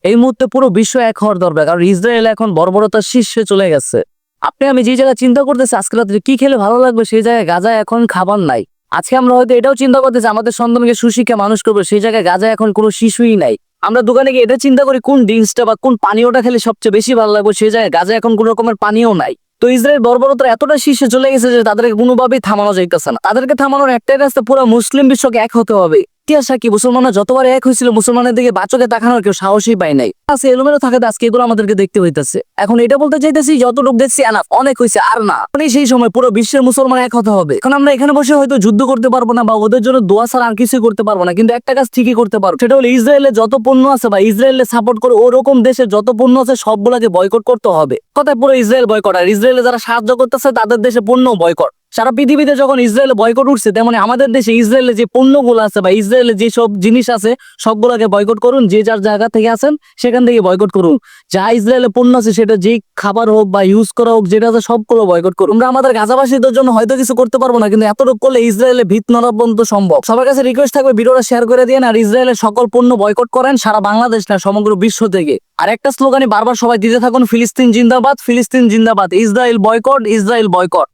এই মুহূর্তে পুরো বিশ্ব এক হওয়ার দরকার, কারণ ইসরায়েল এখন বর্বরতার শীর্ষে চলে গেছে। আমি যে জায়গায় চিন্তা করতেছি আজকে রাত্রে কি খেলে ভালো লাগবে, সেই জায়গায় গাজায় এখন খাবার নাই। আজকে আমরা হয়তো এটাও চিন্তা করতেছি আমাদের সন্তানকে সুশিক্ষা মানুষ করবো, সেই জায়গায় গাজায় এখন কোনো শিশুই নাই। আমরা দোকানে গিয়ে এটা চিন্তা করি কোন ড্রিঙ্কসটা বা কোন পানীয়টা খেলে সবচেয়ে বেশি ভালো লাগবে, সেই জায়গায় গাজায় এখন কোনো রকমের পানীয় নাই। তো ইসরায়েল বর্বরতার এতটা শীর্ষে চলে গেছে যে তাদেরকে কোনোভাবেই থামানো যাইতেছে না। তাদেরকে থামানোর একটাই রাস্তা, পুরো মুসলিম বিশ্বকে এক হতে হবে। ইতিহাস কি মুসলমানরা যতবার এক হয়েছিল, মুসলমানের দিকে বাচকে তাকানোর কেউ সাহসই পায় নাই। আজকে এলোমেলো থাকাতে আজকে এগুলো আমাদেরকে দেখতে হইতেছে। এখন এটা বলতে চাইতেছি যতটুকু দেখছি আনাফ, অনেক হয়েছে আর না। সেই সময় পুরো বিশ্বের মুসলমান এক হতে হবে। এখন আমরা এখানে বসে হয়তো যুদ্ধ করতে পারবো না বা ওদের জন্য দোয়া ছাড়া আর কিছুই করতে পারবো না, কিন্তু একটা কাজ ঠিকই করতে পারবো, সেটা হলো ইসরায়েলের যত পণ্য আছে বা ইসরায়েলের সাপোর্ট করে ওরকম দেশের যত পণ্য আছে সবগুলোকে বয়কট করতে হবে। কথায় পুরো ইসরায়েল বয়কট, আর ইসরায়েলে যারা সাহায্য করতেছে তাদের দেশে পণ্য বয়কট। সারা পৃথিবীতে যখন ইসরায়েলে বয়কট উঠছে, তেমনি আমাদের দেশে ইসরায়েলে যে পণ্যগুলো আছে বা ইসরায়েলে যে সব জিনিস আছে সবগুলোকে বয়কট করুন। যে যার জায়গা থেকে আছেন সেখান থেকে বয়কট করুন। যা ইসরায়েলে পণ্য আছে সেটা যে খাবার হোক বা ইউজ করা হোক, যেটা আছে সবগুলো বয়কট করুন। আমরা আমাদের গাজাবাসীদের জন্য হয়তো কিছু করতে পারবো না, কিন্তু এতটুকু করলে ইসরায়েলে ভিত নড়া পর্যন্ত সম্ভব। সবার কাছে রিকোয়েস্ট থাকবে ভিডিওটা শেয়ার করে দিন, আর ইসরায়েলের সকল পণ্য বয়কট করেন, সারা বাংলাদেশ না সমগ্র বিশ্ব থেকে। আর একটা স্লোগানই বারবার সবাই দিতে থাকুন, ফিলিস্তিন জিন্দাবাদ, ফিলিস্তিন জিন্দাবাদ, ইসরায়েল বয়কট, ইসরায়েল বয়কট।